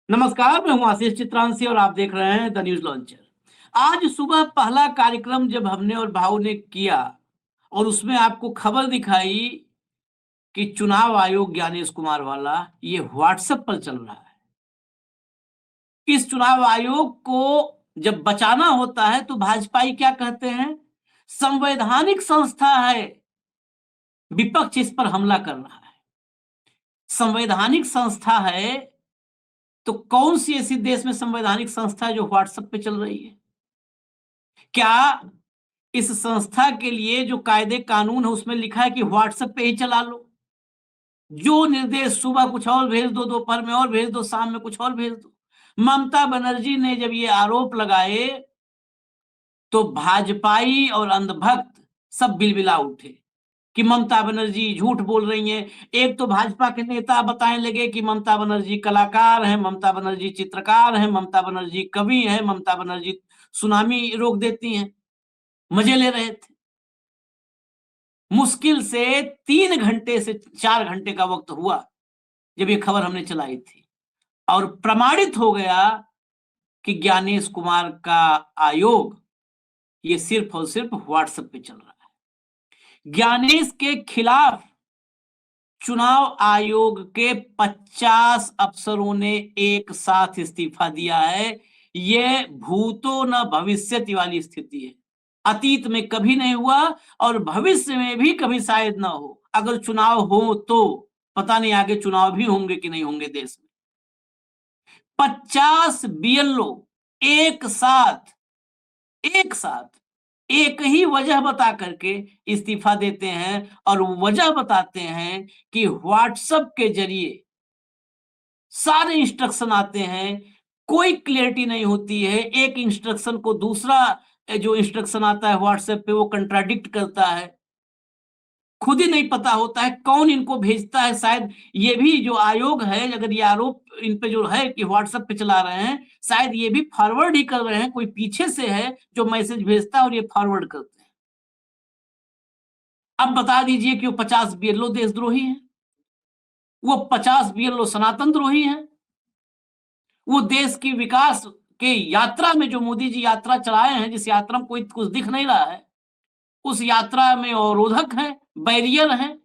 नमस्कार, मैं हूं आशीष चित्रांशी और आप देख रहे हैं द न्यूज लॉन्चर। आज सुबह पहला कार्यक्रम जब हमने और भाऊ ने किया और उसमें आपको खबर दिखाई कि चुनाव आयोग ज्ञानेश कुमार वाला ये व्हाट्सएप पर चल रहा है। इस चुनाव आयोग को जब बचाना होता है तो भाजपाई क्या कहते हैं, संवैधानिक संस्था है, विपक्ष इस पर हमला कर रहा है। संवैधानिक संस्था है तो कौन सी ऐसी देश में संवैधानिक संस्था है जो व्हाट्सएप पे चल रही है? क्या इस संस्था के लिए जो कायदे कानून है उसमें लिखा है कि व्हाट्सएप पे ही चला लो, जो निर्देश सुबह कुछ और भेज दो, दोपहर में और भेज दो, शाम में कुछ और भेज दो? ममता बनर्जी ने जब ये आरोप लगाए तो भाजपाई और अंधभक्त सब बिलबिला उठे कि ममता बनर्जी झूठ बोल रही हैं। एक तो भाजपा के नेता बताने लगे कि ममता बनर्जी कलाकार हैं, ममता बनर्जी चित्रकार हैं, ममता बनर्जी कवि हैं, ममता बनर्जी सुनामी रोक देती हैं। मजे ले रहे थे। मुश्किल से 3 घंटे से 4 घंटे का वक्त हुआ जब ये खबर हमने चलाई थी और प्रमाणित हो गया कि ज्ञानेश कुमार का आयोग ये सिर्फ और सिर्फ व्हाट्सएप पे चल रहा है। ज्ञानेश के खिलाफ चुनाव आयोग के 50 अफसरों ने एक साथ इस्तीफा दिया है। ये भूतो न भविष्यति वाली स्थिति है। अतीत में कभी नहीं हुआ और भविष्य में भी कभी शायद ना हो। अगर चुनाव हो तो पता नहीं आगे चुनाव भी होंगे कि नहीं होंगे देश में। 50 बीएलओ एक साथ एक ही वजह बता करके इस्तीफा देते हैं और वजह बताते हैं कि व्हाट्सएप के जरिए सारे इंस्ट्रक्शन आते हैं, कोई क्लियरिटी नहीं होती है। एक इंस्ट्रक्शन को दूसरा जो इंस्ट्रक्शन आता है व्हाट्सएप पे वो कंट्राडिक्ट करता है। खुद ही नहीं पता होता है कौन इनको भेजता है। शायद ये भी जो आयोग है, अगर ये आरोप इन पे जो है कि व्हाट्सएप पे चला रहे हैं, शायद ये भी फॉरवर्ड ही कर रहे हैं। कोई पीछे से है जो मैसेज भेजता है और ये फॉरवर्ड करते हैं। अब बता दीजिए कि वो 50 बीएलओ देशद्रोही हैं, वो 50 बीएलओ सनातन द्रोही हैं, वो देश की विकास के यात्रा में जो मोदी जी यात्रा चलाए हैं, जिस यात्रा में कोई कुछ दिख नहीं रहा है, उस यात्रा में अवरोधक हैं, बैरियर हैं।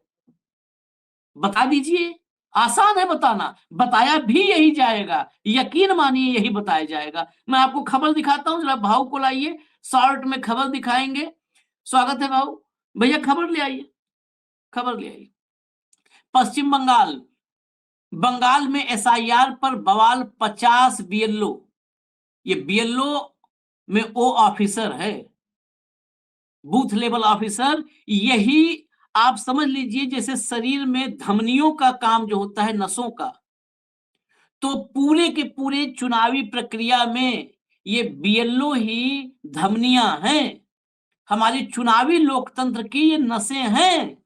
बता दीजिए, आसान है बताना, बताया भी यही जाएगा, यकीन मानिए यही बताया जाएगा। मैं आपको खबर दिखाता हूं, जरा भाऊ को लाइए, शॉर्ट में खबर दिखाएंगे। स्वागत है भाऊ, भैया खबर ले आइए, खबर ले आइए। पश्चिम बंगाल, बंगाल में एसआईआर पर बवाल, 50 बीएलओ, ये बीएलओ में ओ ऑफिसर है, बूथ लेवल ऑफिसर। यही आप समझ लीजिए जैसे शरीर में धमनियों का काम जो होता है, नसों का, तो पूरे के पूरे चुनावी प्रक्रिया में ये बीएलओ ही धमनियां हैं। हमारी चुनावी लोकतंत्र की ये नसें हैं।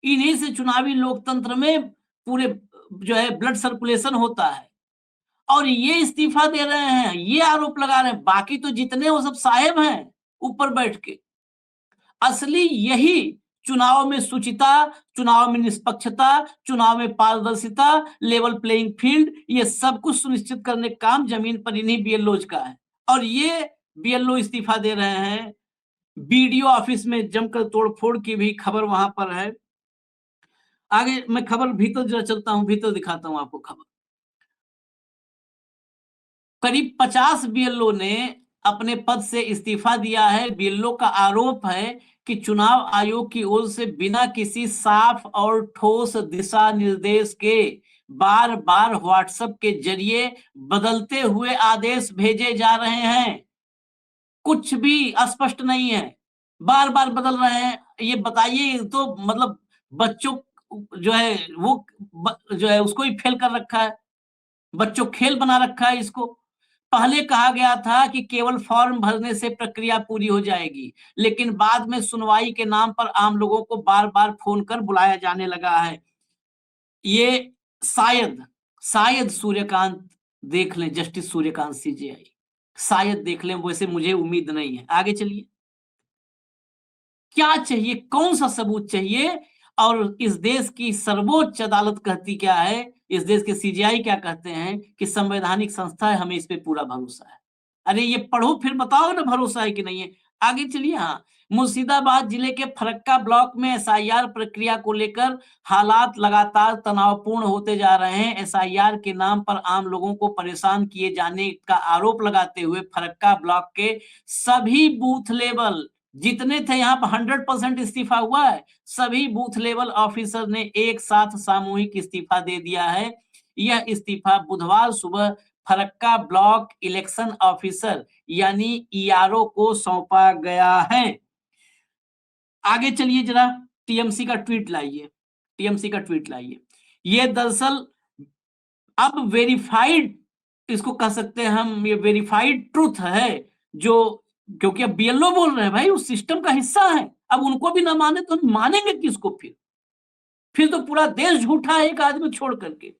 इन्हीं से चुनावी लोकतंत्र में पूरे जो है ब्लड सर्कुलेशन होता है। और ये इस्तीफा दे रहे हैं, ये आरोप लगा रहे हैं। बाकी तो जितने वो सब साहेब हैं ऊपर बैठ के। असली यही चुनाव में शुचिता, चुनाव में निष्पक्षता, चुनाव में पारदर्शिता, लेवल प्लेइंग फील्ड, ये सब कुछ सुनिश्चित करने का काम जमीन पर इन्हीं बीएलओज का है। और ये बीएलओ इस्तीफा दे रहे हैं। बीडीओ ऑफिस में जमकर तोड़फोड़ की भी खबर वहां पर है। आगे मैं खबर भीतर जरा चलता हूं, भीतर दिखाता हूं आपको खबर। करीब 50 बीएलओ ने अपने पद से इस्तीफा दिया है। बीएलओ का आरोप है कि चुनाव आयोग की ओर से बिना किसी साफ और ठोस दिशा निर्देश के बार बार व्हाट्सएप के जरिए बदलते हुए आदेश भेजे जा रहे हैं। कुछ भी स्पष्ट नहीं है, बार बार बदल रहे हैं। ये बताइए, तो मतलब बच्चों जो है वो जो है उसको ही फेल कर रखा है, बच्चों खेल बना रखा है इसको। पहले कहा गया था कि केवल फॉर्म भरने से प्रक्रिया पूरी हो जाएगी, लेकिन बाद में सुनवाई के नाम पर आम लोगों को बार बार फोन कर बुलाया जाने लगा है। ये शायद शायद सूर्यकांत देख लें, जस्टिस सूर्यकांत सीजेआई शायद देख लें, वैसे मुझे उम्मीद नहीं है। आगे चलिए, क्या चाहिए, कौन सा सबूत चाहिए? और इस देश की सर्वोच्च अदालत कहती क्या है? इस देश के सीजेआई क्या कहते हैं कि संवैधानिक संस्था है, हमें इस पे पूरा भरोसा है। अरे ये पढ़ो फिर बताओ ना भरोसा है कि नहीं है। आगे चलिए। हाँ, मुर्शिदाबाद जिले के फरक्का ब्लॉक में एसआईआर प्रक्रिया को लेकर हालात लगातार तनावपूर्ण होते जा रहे हैं। एसआईआर के नाम पर आम लोगों को परेशान किए जाने का आरोप लगाते हुए फरक्का ब्लॉक के सभी बूथ लेवल जितने थे, यहाँ पर 100% इस्तीफा हुआ है। सभी बूथ लेवल ऑफिसर ने एक साथ सामूहिक इस्तीफा दे दिया है। यह इस्तीफा बुधवार सुबह फरक्का ब्लॉक इलेक्शन ऑफिसर यानी ईआरओ को सौंपा गया है। आगे चलिए जरा, टीएमसी का ट्वीट लाइए। टीएमसी का ट्वीट लाइए। ये दरअसल अब वेरीफाइड, इसको कह सकते हैं हम, ये वेरीफाइड ट्रुथ है, जो क्योंकि अब बीएलओ बोल रहे हैं भाई, उस सिस्टम का हिस्सा है। अब उनको भी ना माने तो हम मानेंगे किसको? फिर तो पूरा देश झूठा है एक आदमी छोड़ करके।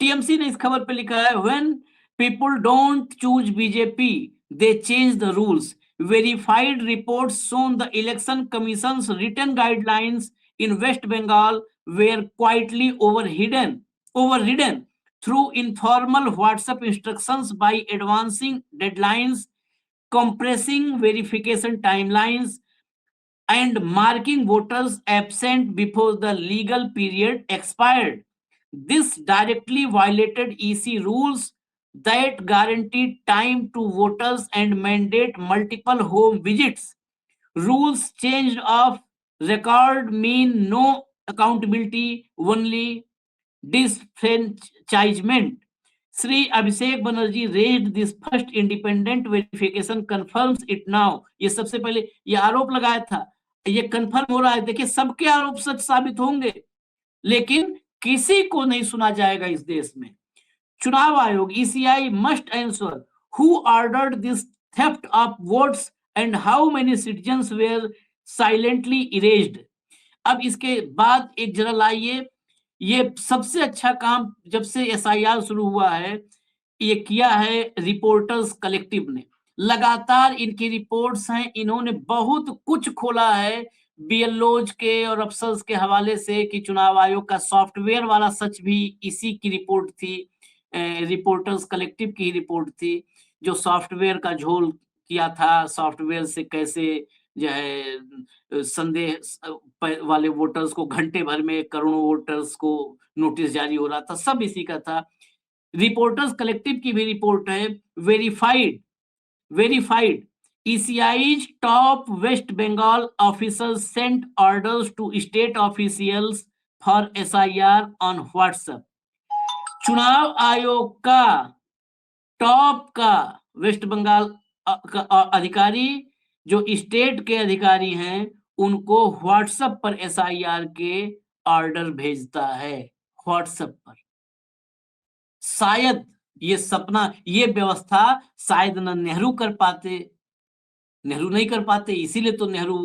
टीएमसी ने इस खबर पे लिखा है, when people don't choose BJP they change the rules, verified reports shown the election commission's written guidelines in West Bengal were quietly overridden through informal WhatsApp instructions by advancing deadlines, compressing verification timelines, and marking voters absent before the legal period expired. This directly violated EC rules that guaranteed time to voters and mandate multiple home visits. Rules changed off record mean no accountability, only disfranchisement. Sri Abhishek Banerjee raised this first independent verification confirms it now. ये सबसे पहले ये आरोप लगाया था, ये confirm हो रहा है। देखिए, सबके आरोप सच साबित होंगे, लेकिन किसी को नहीं सुना जाएगा इस देश में। चुनाव आयोग ECI must answer who ordered this theft of votes and how many citizens were silently erased. अब इसके बाद एक जरा लाइए, ये सबसे अच्छा काम जब से एसआईआर शुरू हुआ है ये किया है रिपोर्टर्स कलेक्टिव ने। लगातार इनकी रिपोर्ट्स हैं, इन्होंने बहुत कुछ खोला है बीएलओज के और अफसर्स के हवाले से कि चुनाव आयोग का सॉफ्टवेयर वाला सच भी इसी की रिपोर्ट थी, रिपोर्टर्स कलेक्टिव की रिपोर्ट थी, जो सॉफ्टवेयर का झोल किया था, सॉफ्टवेयर से कैसे जो है संदेह वाले वोटर्स को घंटे भर में करोड़ों वोटर्स को नोटिस जारी हो रहा था, सब इसी का था। रिपोर्टर्स कलेक्टिव की भी रिपोर्ट है, verified ECI's top West Bengal officers sent orders to state officials for SIR on WhatsApp. चुनाव आयोग का टॉप का वेस्ट बंगाल का अधिकारी जो स्टेट के अधिकारी हैं, उनको व्हाट्सएप पर एसआईआर के ऑर्डर भेजता है। व्हाट्सएप पर शायद ये सपना, ये व्यवस्था शायद न नेहरू कर पाते, नेहरू नहीं कर पाते, इसीलिए तो नेहरू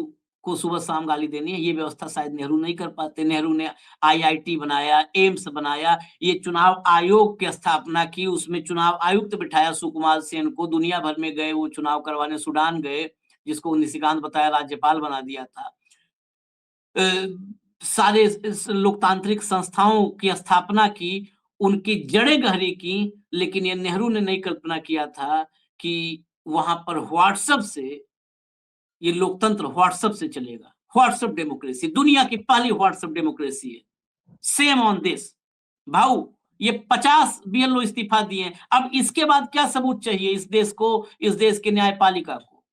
को सुबह शाम गाली देनी है। ये व्यवस्था शायद नेहरू नहीं कर पाते। नेहरू ने आईआईटी बनाया, एम्स बनाया, ये चुनाव आयोग की स्थापना की, उसमें चुनाव आयुक्त बिठाया सुकुमार सेन को, दुनिया भर में गए वो चुनाव करवाने, सूडान गए जिसको निशिकांत बताया राज्यपाल बना दिया था। सारे लोकतांत्रिक संस्थाओं की स्थापना की, उनकी जड़ें गहरी की, लेकिन ये नेहरू ने नहीं कल्पना किया था कि वहां पर व्हाट्सएप से ये लोकतंत्र व्हाट्सएप से चलेगा। व्हाट्सएप डेमोक्रेसी दुनिया की पहली व्हाट्सएप डेमोक्रेसी है। सेम ऑन दिस भाऊ, ये 50 बीएलओ इस्तीफा दिए। अब इसके बाद क्या सबूत चाहिए इस देश को, इस देश की न्यायपालिका को?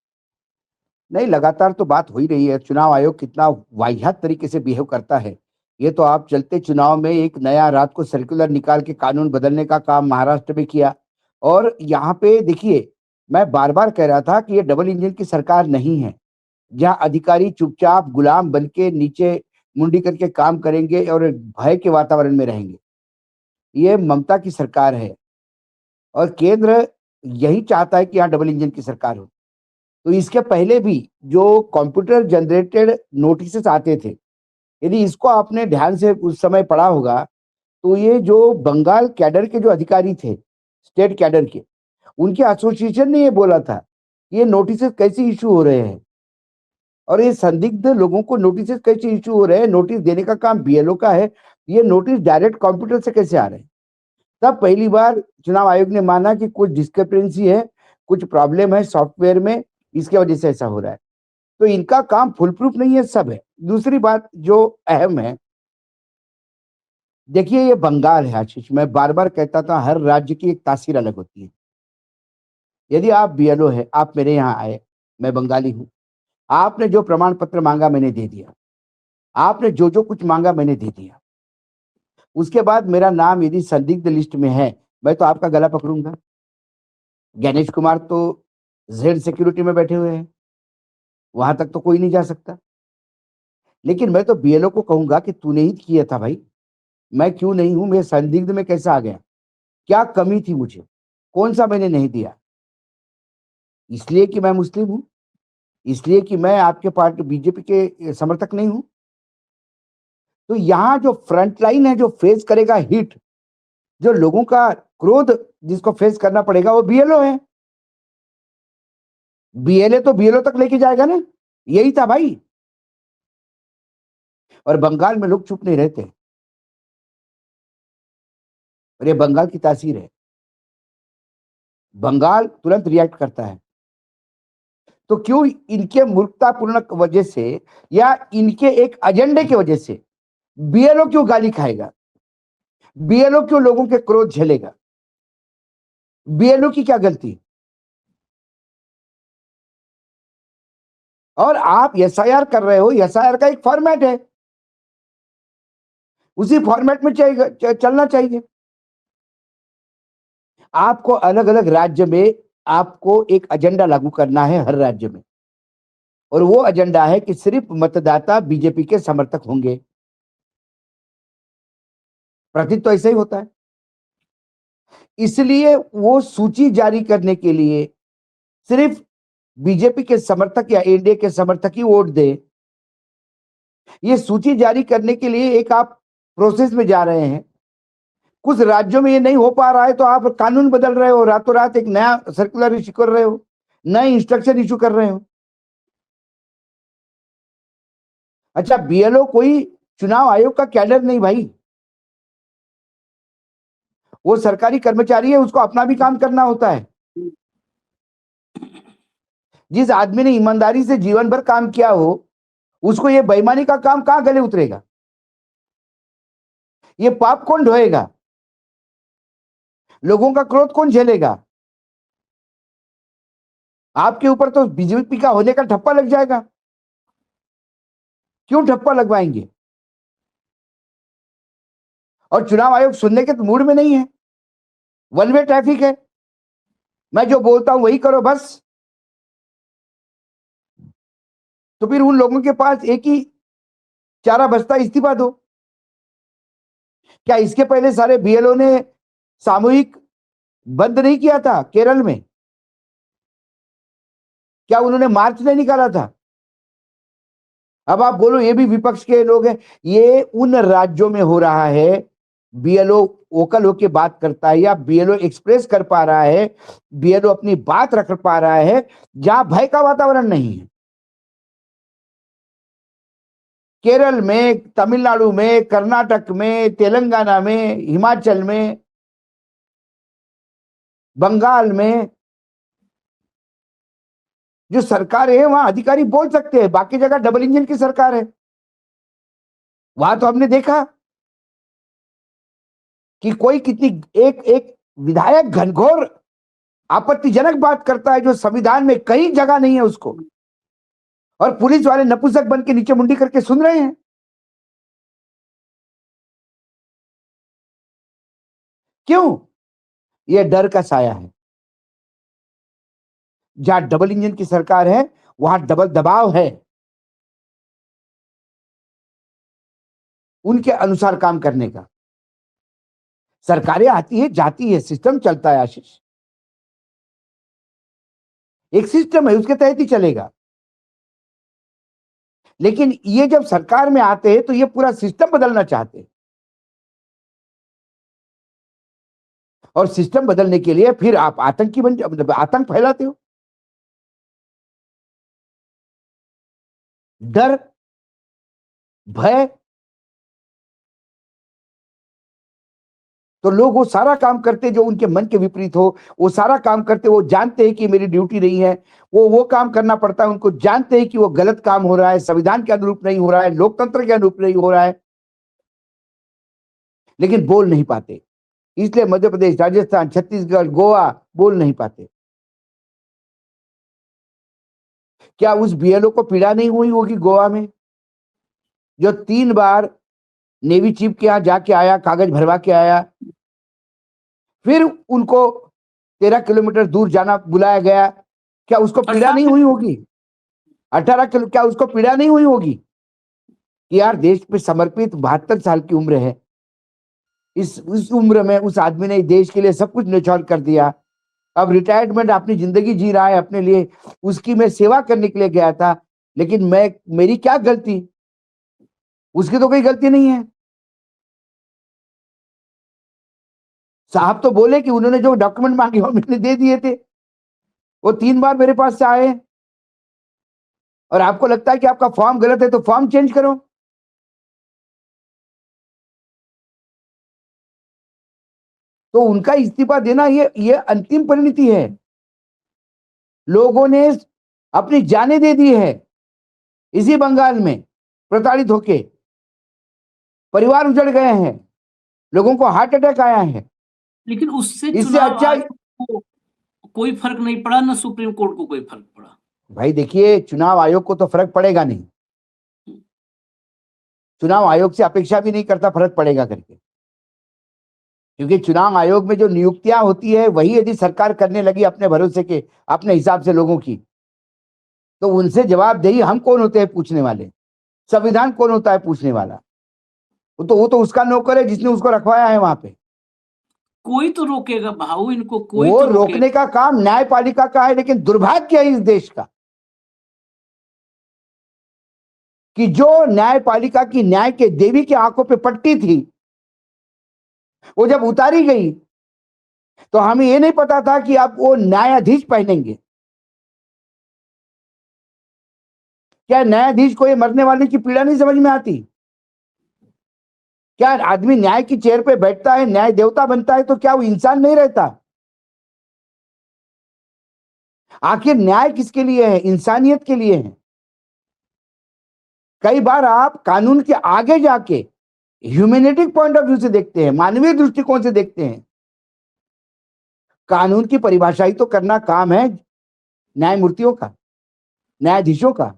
नहीं, लगातार तो बात हो ही रही है चुनाव आयोग कितना वाहियात तरीके से बिहेव करता है। ये तो आप चलते चुनाव में एक नया रात को सर्कुलर निकाल के कानून बदलने का काम महाराष्ट्र में किया। और यहाँ पे देखिए, मैं बार बार कह रहा था कि ये डबल इंजन की सरकार नहीं है, जहाँ अधिकारी चुपचाप गुलाम बन के नीचे मुंडी करके काम करेंगे और भय के वातावरण में रहेंगे। ये ममता की सरकार है और केंद्र यही चाहता है कि यहाँ डबल इंजन की सरकार हो। तो इसके पहले भी जो कंप्यूटर जनरेटेड नोटिसेस आते थे, यदि इसको आपने ध्यान से उस समय पढ़ा होगा, तो ये जो बंगाल कैडर के जो अधिकारी थे, स्टेट कैडर के, उनके एसोसिएशन ने ये बोला था ये नोटिसेस कैसे इशू हो रहे हैं और ये संदिग्ध लोगों को नोटिसेस कैसे इशू हो रहे हैं। नोटिस देने का काम बीएलओ का है, ये नोटिस डायरेक्ट कंप्यूटर से कैसे आ रहे हैं? तब पहली बार चुनाव आयोग ने माना कि कुछ डिस्क्रिपेंसी है, कुछ प्रॉब्लम है सॉफ्टवेयर में, इसके वजह से ऐसा हो रहा है। तो इनका काम फुल प्रूफ नहीं है, सब है। दूसरी बात जो अहम है, देखिए ये बंगाल है आशीष, मैं बार बार कहता था हर राज्य की एक तासीर अलग होती है। यदि आप बीएलओ है, आप मेरे यहाँ आए, मैं बंगाली हूं, आपने जो प्रमाण पत्र मांगा मैंने दे दिया, आपने जो जो कुछ मांगा मैंने दे दिया, उसके बाद मेरा नाम यदि संदिग्ध लिस्ट में है, मैं तो आपका गला पकड़ूंगा। गणेश कुमार तो जेड सिक्योरिटी में बैठे हुए हैं, वहां तक तो कोई नहीं जा सकता। लेकिन मैं तो बीएलओ को कहूंगा कि तूने ही किया था भाई, मैं क्यों नहीं हूं, मैं संदिग्ध में कैसे आ गया, क्या कमी थी मुझे, कौन सा मैंने नहीं दिया? इसलिए कि मैं मुस्लिम हूं, इसलिए कि मैं आपके पार्टी बीजेपी के समर्थक नहीं हूं? तो यहां जो फ्रंट लाइन है, जो फेस करेगा हिट, जो लोगों का क्रोध जिसको फेस करना पड़ेगा, वो बीएलओ है। बीएलए तो बीएलओ तक लेके जाएगा ना, यही था भाई। और बंगाल में लोग चुप नहीं रहते, और ये बंगाल की तासीर है, बंगाल तुरंत रिएक्ट करता है। तो क्यों इनके मूर्खतापूर्ण वजह से या इनके एक एजेंडे की वजह से बीएलओ क्यों गाली खाएगा, बीएलओ क्यों लोगों के क्रोध झेलेगा? बीएलओ की क्या गलती? और आप एसआईआर कर रहे हो, एसआईआर का एक फॉर्मेट है, उसी फॉर्मेट में चलना चाहिए। आपको अलग अलग राज्य में आपको एक एजेंडा लागू करना है हर राज्य में, और वो एजेंडा है कि सिर्फ मतदाता बीजेपी के समर्थक होंगे। प्रतीत तो ऐसा ही होता है। इसलिए वो सूची जारी करने के लिए सिर्फ बीजेपी के समर्थक या एनडीए के समर्थक ही वोट दे, ये सूची जारी करने के लिए एक आप प्रोसेस में जा रहे हैं। कुछ राज्यों में ये नहीं हो पा रहा है तो आप कानून बदल रहे हो, रातों रात एक नया सर्कुलर इश्यू कर रहे हो, नए इंस्ट्रक्शन इश्यू कर रहे हो। अच्छा, बीएलओ कोई चुनाव आयोग का कैडर नहीं भाई, वो सरकारी कर्मचारी है, उसको अपना भी काम करना होता है। जिस आदमी ने ईमानदारी से जीवन भर काम किया हो, उसको ये बेईमानी का काम कहां गले उतरेगा? ये पाप कौन ढोएगा? लोगों का क्रोध कौन झेलेगा? आपके ऊपर तो बीजेपी का होने का ठप्पा लग जाएगा। क्यों ठप्पा लगवाएंगे? और चुनाव आयोग सुनने के तो मूड में नहीं है, वन वे ट्रैफिक है, मैं जो बोलता हूं वही करो बस। तो फिर उन लोगों के पास एक ही चारा बचता, इस्तीफा दो। क्या इसके पहले सारे बीएलओ ने सामूहिक बंद नहीं किया था केरल में? क्या उन्होंने मार्च नहीं निकाला था? अब आप बोलो ये भी विपक्ष के लोग हैं, ये उन राज्यों में हो रहा है, बीएलओ वोकल होके बात करता है या बीएलओ एक्सप्रेस कर पा रहा है, बीएलओ अपनी बात रख पा रहा है, जहां भय का वातावरण नहीं है। केरल में, तमिलनाडु में, कर्नाटक में, तेलंगाना में, हिमाचल में, बंगाल में जो सरकार है वहां अधिकारी बोल सकते हैं, बाकी जगह डबल इंजन की सरकार है। वहां तो हमने देखा कि कोई कितनी एक एक विधायक घनघोर आपत्तिजनक बात करता है जो संविधान में कई जगह नहीं है उसको, और पुलिस वाले नपुंसक बन के नीचे मुंडी करके सुन रहे हैं। क्यों? यह डर का साया है। जहां डबल इंजन की सरकार है वहां डबल दबाव है, उनके अनुसार काम करने का। सरकारें आती है जाती है, सिस्टम चलता है आशीष, एक सिस्टम है, उसके तहत ही चलेगा। लेकिन ये जब सरकार में आते हैं तो ये पूरा सिस्टम बदलना चाहते हैं, और सिस्टम बदलने के लिए फिर आप आतंकी मतलब आतंक फैलाते हो। डर, भय, तो लोग वो सारा काम करते जो उनके मन के विपरीत हो, वो सारा काम करते, वो जानते हैं कि मेरी ड्यूटी नहीं है, वो काम करना पड़ता है उनको, जानते हैं कि वो गलत काम हो रहा है, संविधान के अनुरूप नहीं हो रहा है, लोकतंत्र के अनुरूप नहीं हो रहा है, लेकिन बोल नहीं पाते। इसलिए मध्य प्रदेश, राजस्थान, छत्तीसगढ़, गोवा बोल नहीं पाते। क्या उस बीएलओ को पीड़ा नहीं हुई होगी गोवा में, जो 3 बार नेवी चीफ के यहाँ जाके आया, कागज भरवा के आया, फिर उनको 13 किलोमीटर दूर जाना बुलाया गया? क्या उसको पीड़ा नहीं हुई होगी? 18 किलो, क्या उसको पीड़ा नहीं हुई होगी कि यार देश पे समर्पित 72 साल की उम्र है, इस उम्र में उस आदमी ने देश के लिए सब कुछ न्यौछावर कर दिया, अब रिटायरमेंट अपनी जिंदगी जी रहा है अपने लिए, उसकी मैं सेवा करने के लिए गया था, लेकिन मेरी क्या गलती? उसकी तो कोई गलती नहीं है। साहब तो बोले कि उन्होंने जो डॉक्यूमेंट मांगे वो मैंने दे दिए थे, वो 3 बार मेरे पास से आए, और आपको लगता है कि आपका फॉर्म गलत है तो फॉर्म चेंज करो। तो उनका इस्तीफा देना ये अंतिम परिणति है। लोगों ने अपनी जानें दे दी है इसी बंगाल में, प्रताड़ित होके परिवार उजड़ गए हैं, लोगों को हार्ट अटैक आया है। लेकिन उससे इससे चुनाव अच्छा आयोग को कोई फर्क नहीं पड़ा, ना सुप्रीम कोर्ट को कोई फर्क पड़ा। भाई देखिए, चुनाव आयोग को तो फर्क पड़ेगा नहीं, चुनाव आयोग से अपेक्षा भी नहीं करता फर्क पड़ेगा करके, क्योंकि चुनाव आयोग में जो नियुक्तियां होती है वही यदि सरकार करने लगी अपने भरोसे के, अपने हिसाब से लोगों की, तो उनसे जवाबदेही हम कौन होते हैं पूछने वाले? संविधान कौन होता है पूछने वाला? वो तो उसका नौकर है जिसने उसको रखवाया है वहां पे। कोई तो रोकेगा भाऊ इनको, कोई वो तो रोकेगा। रोकने का काम न्यायपालिका का है, लेकिन दुर्भाग्य है इस देश का कि जो न्यायपालिका की न्याय के देवी की आंखों पे पट्टी थी, वो जब उतारी गई तो हमें ये नहीं पता था कि अब वो न्यायाधीश पहनेंगे। क्या न्यायाधीश को ये मरने वाले की पीड़ा नहीं समझ में आती? क्या आदमी न्याय की चेयर पे बैठता है, न्याय देवता बनता है, तो क्या वो इंसान नहीं रहता? आखिर न्याय किसके लिए है? इंसानियत के लिए है। कई बार आप कानून के आगे जाके ह्यूमैनिटिक पॉइंट ऑफ व्यू से देखते हैं, मानवीय दृष्टिकोण से देखते हैं। कानून की परिभाषा ही तो करना काम है न्यायमूर्तियों का, न्यायाधीशों का।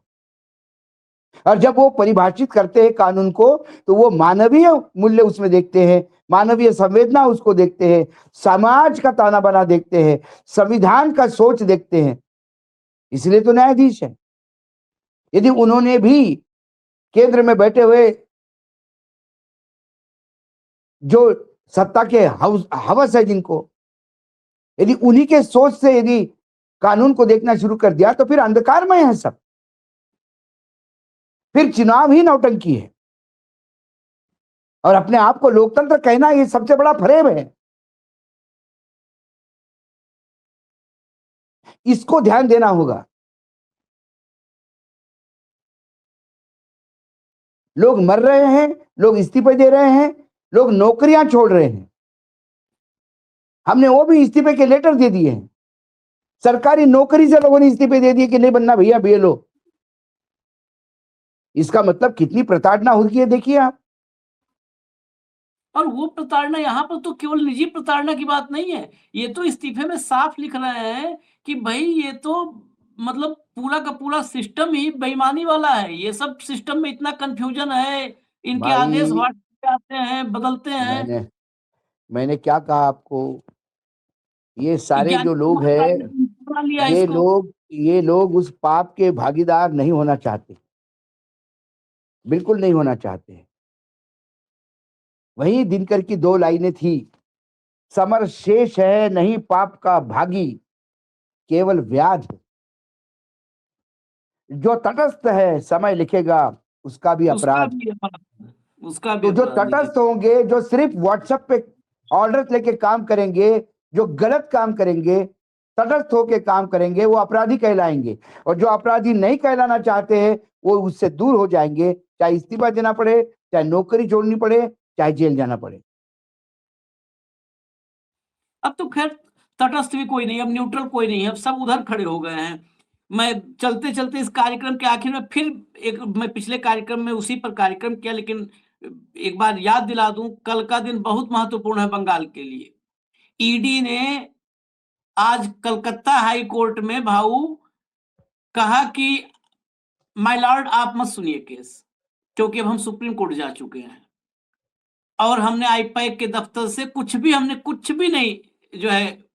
और जब वो परिभाषित करते हैं कानून को, तो वो मानवीय मूल्य उसमें देखते हैं, मानवीय संवेदना उसको देखते हैं, समाज का ताना बाना देखते हैं, संविधान का सोच देखते हैं। इसलिए तो न्यायाधीश है। यदि उन्होंने भी केंद्र में बैठे हुए जो सत्ता के हवस है जिनको, यदि उन्हीं के सोच से यदि कानून को देखना शुरू कर दिया, तो फिर अंधकारमय है सब, फिर चुनाव ही नौटंकी है। और अपने आप को लोकतंत्र कहना ये सबसे बड़ा फरेब है। इसको ध्यान देना होगा। लोग मर रहे हैं, लोग इस्तीफे दे रहे हैं, लोग नौकरियां छोड़ रहे हैं। हमने वो भी इस्तीफे के लेटर दे दिए हैं। सरकारी नौकरी से लोगों ने इस्तीफे दे दिए कि नहीं बनना भैया बीएलओ। इसका मतलब कितनी प्रताड़ना होती है, देखिए आप। और वो प्रताड़ना यहाँ पर तो केवल निजी प्रताड़ना की बात नहीं है, ये तो इस्तीफे में साफ लिख रहे हैं कि भाई ये तो मतलब पूरा का पूरा सिस्टम ही बेईमानी वाला है। ये सब सिस्टम में इतना कंफ्यूजन है, इनके आदेश भाई व्हाट्सएप पे आते हैं, बदलते हैं। मैंने क्या कहा आपको? ये सारे जो ज्ञानी लोग कुमार साहब ने हैं, तो बना लिया ये इसको। लोग उस पाप के भागीदार नहीं होना चाहते, बिल्कुल नहीं होना चाहते। वही दिनकर की 2 लाइनें थी, समर शेष है नहीं पाप का भागी, केवल व्याध। जो तटस्थ है समय लिखेगा उसका भी उसका अपराध। भी अपराध है, उसका भी तो जो अपराध लिखे। तटस्थ होंगे, जो सिर्फ व्हाट्सएप पे ऑर्डर लेके काम करेंगे, जो गलत काम करेंगे, तटस्थ होके काम करेंगे, वो अपराधी कहलाएंगे। और जो अपराधी नहीं कहलाना चाहते हैं, वो उससे दूर हो जाएंगे, चाहे इस्तीफा देना पड़े, चाहे नौकरी छोड़नी पड़े, चाहे जेल जाना पड़े। अब तो खैर तटस्थ भी कोई नहीं, अब न्यूट्रल कोई नहीं है, अब सब उधर खड़े हो गए हैं। मैं चलते चलते इस कार्यक्रम के आखिर में फिर एक, मैं पिछले कार्यक्रम में उसी पर कार्यक्रम किया, लेकिन एक बार याद दिला दूं, कल का दिन बहुत महत्वपूर्ण है बंगाल के लिए। ईडी ने आज कलकत्ता हाई कोर्ट में भाऊ कहा कि माय लॉर्ड आप मत सुनिए केस, क्योंकि अब हम सुप्रीम कोर्ट जा चुके हैं और हमने आईपैक के दफ्तर से हमने कुछ भी नहीं जो है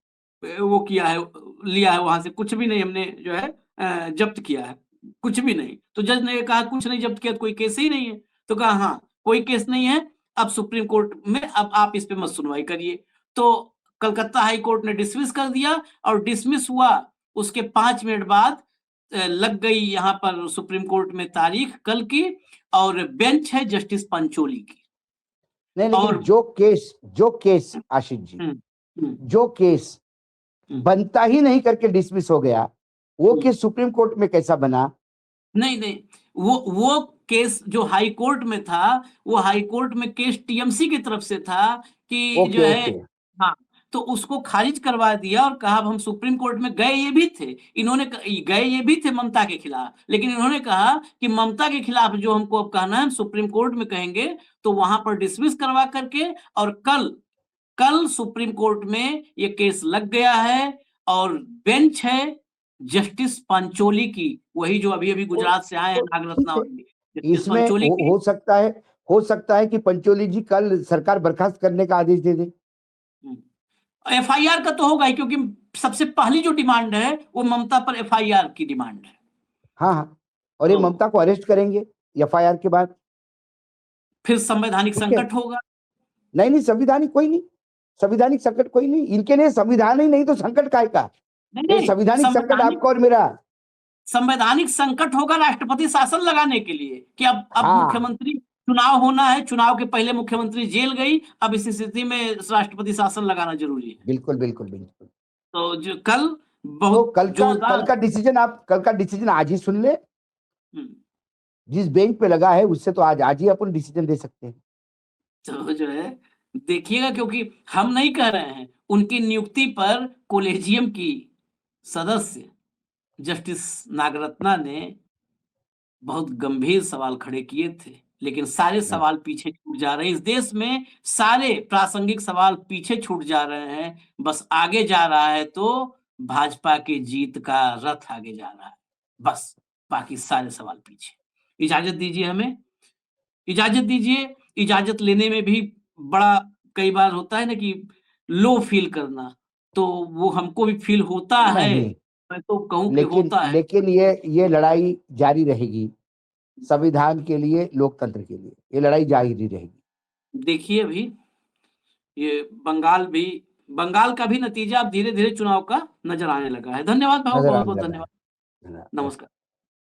वो किया है, लिया है वहां से, कुछ भी नहीं हमने जो है जब्त किया है, कुछ भी नहीं। तो जज ने कहा कुछ नहीं जब्त किया तो कोई केस ही नहीं है, तो कहा हाँ कोई केस नहीं है, अब सुप्रीम कोर्ट में अब आप इस पे मत सुनवाई करिए। तो कलकत्ता हाई कोर्ट ने डिसमिस कर दिया और डिसमिस हुआ, उसके 5 मिनट बाद लग गई यहाँ पर सुप्रीम कोर्ट में तारीख कल की, और बेंच है जस्टिस पंचोली की। नहीं, लेकिन और जो केस आशीष जी, जो केस बनता ही नहीं करके डिसमिस हो गया, वो केस सुप्रीम कोर्ट में कैसा बना? नहीं, वो केस जो हाई कोर्ट में था, वो हाई कोर्ट में केस टीएमसी की तरफ से था कि जो है हाँ, तो उसको खारिज करवा दिया और कहा अब हम सुप्रीम कोर्ट में गए ये भी थे, गए ये भी थे ममता के खिलाफ, लेकिन इन्होंने कहा कि ममता के खिलाफ जो हमको अब कहना है हम सुप्रीम कोर्ट में कहेंगे, तो वहां पर डिसमिस करवा करके, और कल सुप्रीम कोर्ट में ये केस लग गया है और बेंच है जस्टिस पंचोली की, वही जो अभी अभी गुजरात से आए हैं नागरत्नावली। इसमें हो सकता है कि पंचोली जी कल सरकार बर्खास्त करने का आदेश दे दे। एफआईआर का तो होगा ही, क्योंकि सबसे पहली जो डिमांड है वो ममता पर एफआईआर की डिमांड है। हाँ, और ये ममता को अरेस्ट करेंगे एफआईआर के बाद, फिर संवैधानिक संकट होगा। नहीं, संवैधानिक कोई नहीं, संवैधानिक संकट कोई नहीं, इनके लिए संविधान ही नहीं तो संकट काय का? संवैधानिक संकट आपका और मेरा। संवैधानिक संकट होगा राष्ट्रपति शासन लगाने के लिए कि अब मुख्यमंत्री चुनाव होना है, चुनाव के पहले मुख्यमंत्री जेल गई, अब इस स्थिति में राष्ट्रपति शासन लगाना जरूरी है। बिल्कुल। तो जो कल बहुत कल का डिसीजन आज ही सुन ले, जिस बेंच पे लगा है उससे तो आज ही अपन डिसीजन दे सकते हैं। तो जो है देखिएगा, क्योंकि हम नहीं कह रहे हैं, उनकी नियुक्ति पर कोलेजियम की सदस्य जस्टिस नागरत्ना ने बहुत गंभीर सवाल खड़े किए थे, लेकिन सारे सवाल पीछे छूट जा रहे हैं। इस देश में सारे प्रासंगिक सवाल पीछे छूट जा रहे हैं, बस आगे जा रहा है तो भाजपा की जीत का रथ आगे जा रहा है, बस बाकी सारे सवाल पीछे। इजाजत दीजिए, हमें इजाजत दीजिए। इजाजत लेने में भी बड़ा कई बार होता है ना कि लो फील करना, तो वो हमको भी फील होता है, मैं तो कहूं कि होता है, लेकिन ये लड़ाई जारी रहेगी, संविधान के लिए, लोकतंत्र के लिए ये लड़ाई जारी रहेगी। देखिए अभी ये बंगाल का भी नतीजा अब धीरे धीरे चुनाव का नजर आने लगा है। धन्यवाद भाव, बहुत बहुत धन्यवाद, नमस्कार।